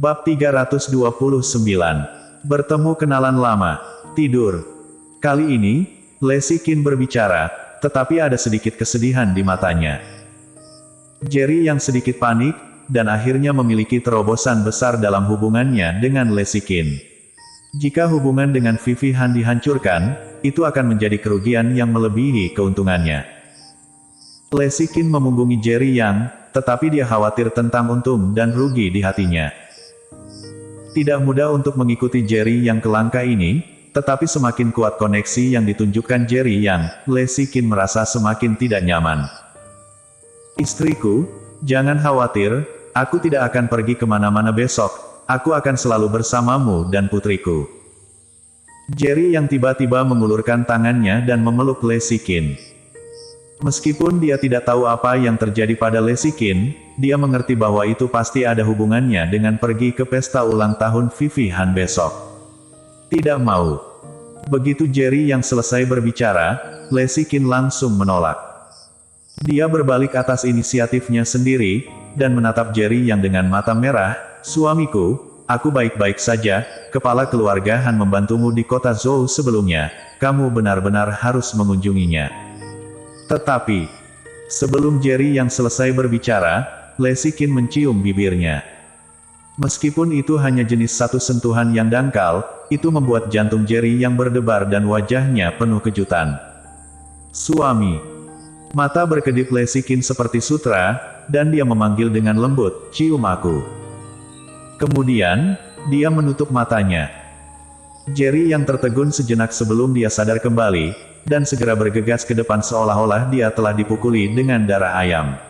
Bab 329. Bertemu kenalan lama. Tidur. Kali ini, Lesikin berbicara, tetapi ada sedikit kesedihan di matanya. Jerry yang sedikit panik, dan akhirnya memiliki terobosan besar dalam hubungannya dengan Lesikin. Jika hubungan dengan Vivi Han dihancurkan, itu akan menjadi kerugian yang melebihi keuntungannya. Lesikin memunggungi Jerry yang, tetapi dia khawatir tentang untung dan rugi di hatinya. Tidak mudah untuk mengikuti Jerry yang kelangka ini, tetapi semakin kuat koneksi yang ditunjukkan Jerry yang, Lesikin merasa semakin tidak nyaman. Istriku, jangan khawatir, aku tidak akan pergi kemana-mana besok, aku akan selalu bersamamu dan putriku. Jerry yang tiba-tiba mengulurkan tangannya dan memeluk Lesikin. Meskipun dia tidak tahu apa yang terjadi pada Lesikin, dia mengerti bahwa itu pasti ada hubungannya dengan pergi ke pesta ulang tahun Vivi Han besok. Tidak mau. Begitu Jerry yang selesai berbicara, Lesikin langsung menolak. Dia berbalik atas inisiatifnya sendiri, dan menatap Jerry yang dengan mata merah, "Suamiku, aku baik-baik saja, kepala keluarga Han membantumu di kota Zhou sebelumnya, kamu benar-benar harus mengunjunginya." Tetapi, sebelum Jerry yang selesai berbicara, Lesikin mencium bibirnya. Meskipun itu hanya jenis satu sentuhan yang dangkal, itu membuat jantung Jerry yang berdebar dan wajahnya penuh kejutan. "Suami." Mata berkedip Lesikin seperti sutra, dan dia memanggil dengan lembut, "Cium aku." Kemudian, dia menutup matanya. Jerry yang tertegun sejenak sebelum dia sadar kembali, dan segera bergegas ke depan seolah-olah dia telah dipukuli dengan darah ayam.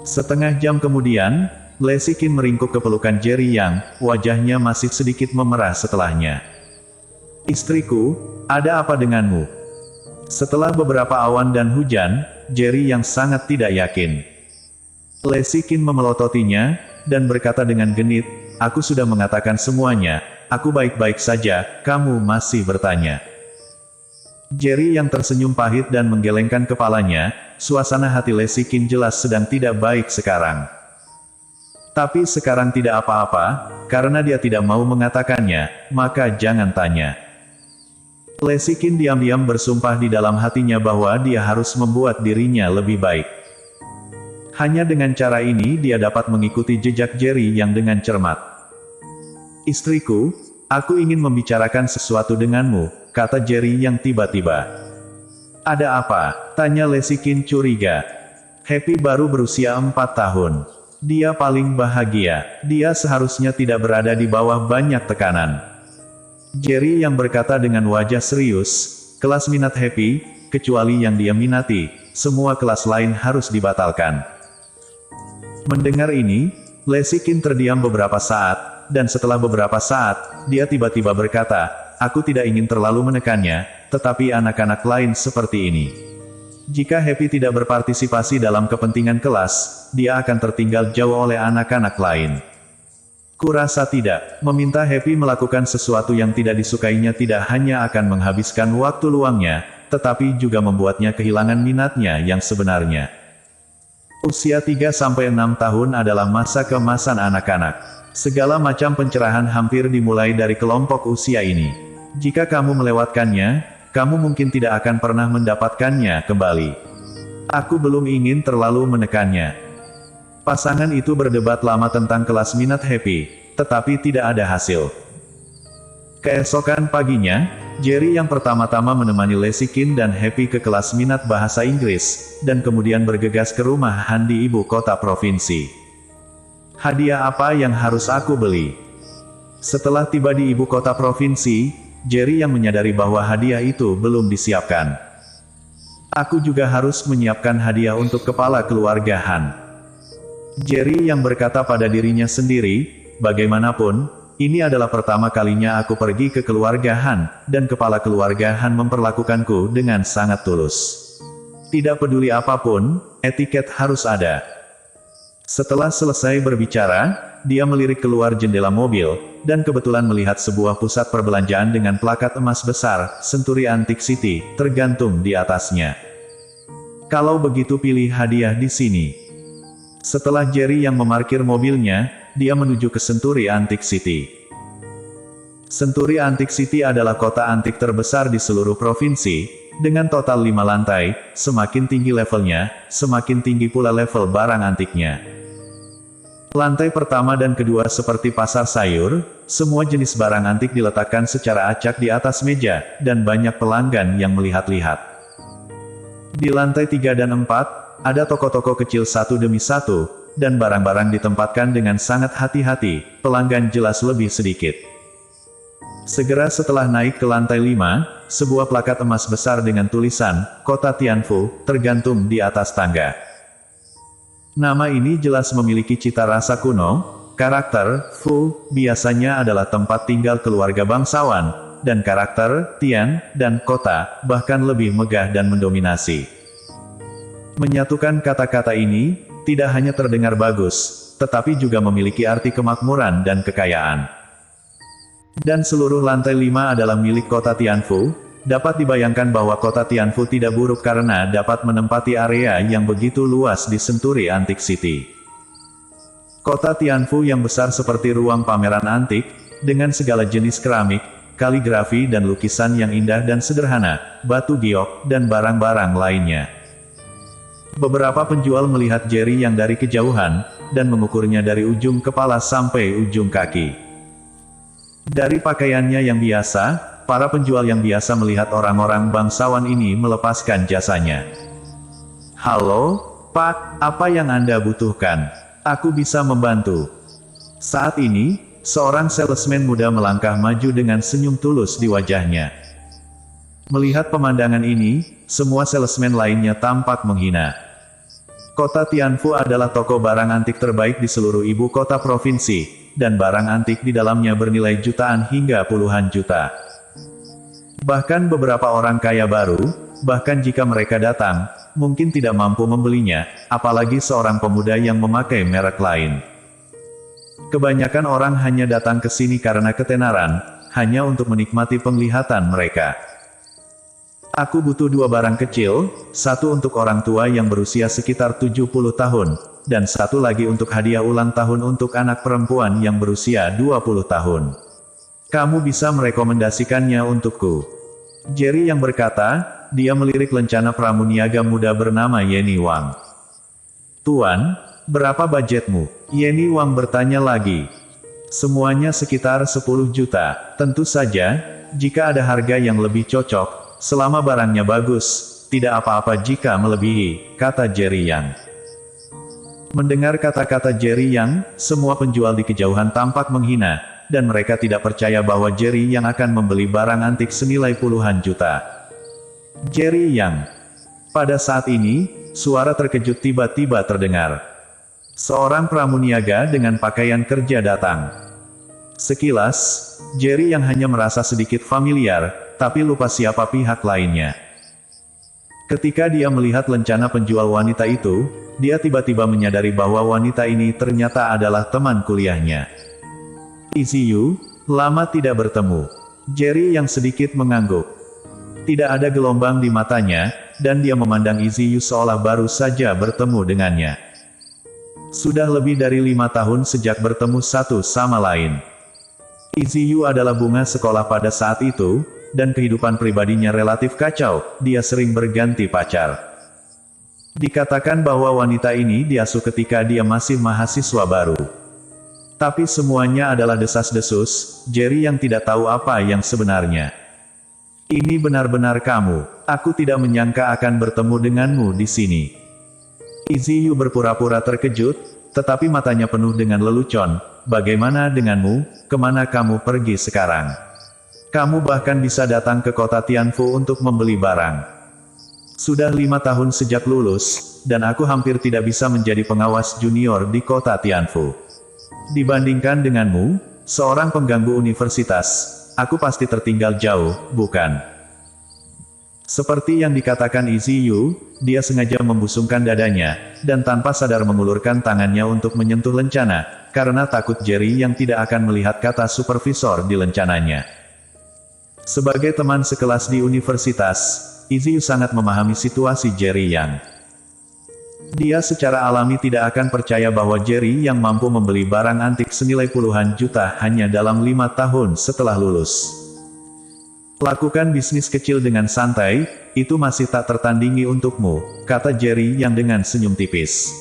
Setengah jam kemudian, Lesikin meringkuk ke pelukan Jerry yang, wajahnya masih sedikit memerah setelahnya. "Istriku, ada apa denganmu?" Setelah beberapa awan dan hujan, Jerry yang sangat tidak yakin. Lesikin memelototinya, dan berkata dengan genit, "Aku sudah mengatakan semuanya, aku baik-baik saja, kamu masih bertanya." Jerry yang tersenyum pahit dan menggelengkan kepalanya, suasana hati Lesikin jelas sedang tidak baik sekarang. Tapi sekarang tidak apa-apa, karena dia tidak mau mengatakannya, maka jangan tanya. Lesikin diam-diam bersumpah di dalam hatinya bahwa dia harus membuat dirinya lebih baik. Hanya dengan cara ini dia dapat mengikuti jejak Jerry yang dengan cermat. "Istriku, aku ingin membicarakan sesuatu denganmu," kata Jerry yang tiba-tiba. "Ada apa?" tanya Lesikin curiga. Happy baru berusia 4 tahun. Dia paling bahagia. Dia seharusnya tidak berada di bawah banyak tekanan. Jerry yang berkata dengan wajah serius, "Kelas minat Happy, kecuali yang dia minati, semua kelas lain harus dibatalkan." Mendengar ini, Lesikin terdiam beberapa saat, dan setelah beberapa saat, dia tiba-tiba berkata, "Aku tidak ingin terlalu menekannya, tetapi anak-anak lain seperti ini. Jika Happy tidak berpartisipasi dalam kepentingan kelas, dia akan tertinggal jauh oleh anak-anak lain. Kurasa tidak. Meminta Happy melakukan sesuatu yang tidak disukainya tidak hanya akan menghabiskan waktu luangnya, tetapi juga membuatnya kehilangan minatnya yang sebenarnya." Usia 3-6 tahun adalah masa keemasan anak-anak. Segala macam pencerahan hampir dimulai dari kelompok usia ini. Jika kamu melewatkannya, kamu mungkin tidak akan pernah mendapatkannya kembali. Aku belum ingin terlalu menekannya. Pasangan itu berdebat lama tentang kelas minat Happy, tetapi tidak ada hasil. Keesokan paginya, Jerry yang pertama-tama menemani Lesikin dan Happy ke kelas minat bahasa Inggris, dan kemudian bergegas ke rumah Han di ibu kota provinsi. "Hadiah apa yang harus aku beli?" Setelah tiba di ibu kota provinsi, Jerry yang menyadari bahwa hadiah itu belum disiapkan. "Aku juga harus menyiapkan hadiah untuk kepala keluarga Han." Jerry yang berkata pada dirinya sendiri, "Bagaimanapun, ini adalah pertama kalinya aku pergi ke keluarga Han, dan kepala keluarga Han memperlakukanku dengan sangat tulus. Tidak peduli apapun, etiket harus ada." Setelah selesai berbicara, dia melirik keluar jendela mobil, dan kebetulan melihat sebuah pusat perbelanjaan dengan plakat emas besar, Century Antique City, tergantung di atasnya. "Kalau begitu pilih hadiah di sini." Setelah Jerry yang memarkir mobilnya, dia menuju ke Century Antique City. Century Antique City adalah kota antik terbesar di seluruh provinsi, dengan total 5 lantai. Semakin tinggi levelnya, semakin tinggi pula level barang antiknya. Lantai pertama dan kedua seperti pasar sayur, semua jenis barang antik diletakkan secara acak di atas meja, dan banyak pelanggan yang melihat-lihat. Di lantai 3 dan 4, ada toko-toko kecil satu demi satu, dan barang-barang ditempatkan dengan sangat hati-hati, pelanggan jelas lebih sedikit. Segera setelah naik ke lantai 5, sebuah plakat emas besar dengan tulisan, Kota Tianfu, tergantung di atas tangga. Nama ini jelas memiliki cita rasa kuno, karakter, Fu, biasanya adalah tempat tinggal keluarga bangsawan, dan karakter, Tian, dan kota, bahkan lebih megah dan mendominasi. Menyatukan kata-kata ini, tidak hanya terdengar bagus, tetapi juga memiliki arti kemakmuran dan kekayaan. Dan seluruh lantai 5 adalah milik kota Tianfu, dapat dibayangkan bahwa kota Tianfu tidak buruk karena dapat menempati area yang begitu luas di Century Antique City. Kota Tianfu yang besar seperti ruang pameran antik, dengan segala jenis keramik, kaligrafi dan lukisan yang indah dan sederhana, batu giok, dan barang-barang lainnya. Beberapa penjual melihat Jerry yang dari kejauhan, dan mengukurnya dari ujung kepala sampai ujung kaki. Dari pakaiannya yang biasa, para penjual yang biasa melihat orang-orang bangsawan ini melepaskan jasanya. "Halo, Pak, apa yang Anda butuhkan? Aku bisa membantu." Saat ini, seorang salesman muda melangkah maju dengan senyum tulus di wajahnya. Melihat pemandangan ini, semua salesman lainnya tampak menghina. Kota Tianfu adalah toko barang antik terbaik di seluruh ibu kota provinsi, dan barang antik di dalamnya bernilai jutaan hingga puluhan juta. Bahkan beberapa orang kaya baru, bahkan jika mereka datang, mungkin tidak mampu membelinya, apalagi seorang pemuda yang memakai merek lain. Kebanyakan orang hanya datang ke sini karena ketenaran, hanya untuk menikmati penglihatan mereka. Aku butuh 2 barang kecil, satu untuk orang tua yang berusia sekitar 70 tahun, dan satu lagi untuk hadiah ulang tahun untuk anak perempuan yang berusia 20 tahun. Kamu bisa merekomendasikannya untukku. Jerry yang berkata, dia melirik lencana pramuniaga muda bernama Yenny Wang. "Tuan, berapa budgetmu?" Yenny Wang bertanya lagi. "Semuanya sekitar 10 juta, tentu saja, jika ada harga yang lebih cocok, selama barangnya bagus, tidak apa-apa jika melebihi," kata Jerry Yang. Mendengar kata-kata Jerry Yang, semua penjual di kejauhan tampak menghina, dan mereka tidak percaya bahwa Jerry Yang akan membeli barang antik senilai puluhan juta. Jerry Yang. Pada saat ini, suara terkejut tiba-tiba terdengar. Seorang pramuniaga dengan pakaian kerja datang. Sekilas, Jerry yang hanya merasa sedikit familiar, tapi lupa siapa pihak lainnya. Ketika dia melihat lencana penjual wanita itu, dia tiba-tiba menyadari bahwa wanita ini ternyata adalah teman kuliahnya. "Iziyu, lama tidak bertemu." Jerry yang sedikit mengangguk. Tidak ada gelombang di matanya, dan dia memandang Iziyu seolah baru saja bertemu dengannya. Sudah lebih dari 5 tahun sejak bertemu satu sama lain. Iziyu adalah bunga sekolah pada saat itu, dan kehidupan pribadinya relatif kacau, dia sering berganti pacar. Dikatakan bahwa wanita ini diasuh ketika dia masih mahasiswa baru. Tapi semuanya adalah desas-desus, Jerry yang tidak tahu apa yang sebenarnya. "Ini benar-benar kamu, aku tidak menyangka akan bertemu denganmu di sini." Iziyu berpura-pura terkejut, tetapi matanya penuh dengan lelucon. "Bagaimana denganmu, kemana kamu pergi sekarang? Kamu bahkan bisa datang ke kota Tianfu untuk membeli barang." "Sudah 5 tahun sejak lulus, dan aku hampir tidak bisa menjadi pengawas junior di kota Tianfu. Dibandingkan denganmu, seorang pengganggu universitas, aku pasti tertinggal jauh, bukan?" Seperti yang dikatakan Iziyu, dia sengaja membusungkan dadanya, dan tanpa sadar mengulurkan tangannya untuk menyentuh lencana, karena takut Jerry yang tidak akan melihat kata supervisor di lencananya. Sebagai teman sekelas di universitas, Iziyu sangat memahami situasi Jerry Yang. Dia secara alami tidak akan percaya bahwa Jerry yang mampu membeli barang antik senilai puluhan juta hanya dalam 5 tahun setelah lulus. Lakukan bisnis kecil dengan santai, itu masih tak tertandingi untukmu, kata Jerry yang dengan senyum tipis.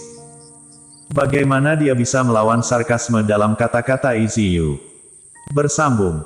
Bagaimana dia bisa melawan sarkasme dalam kata-kata Easy You? Bersambung.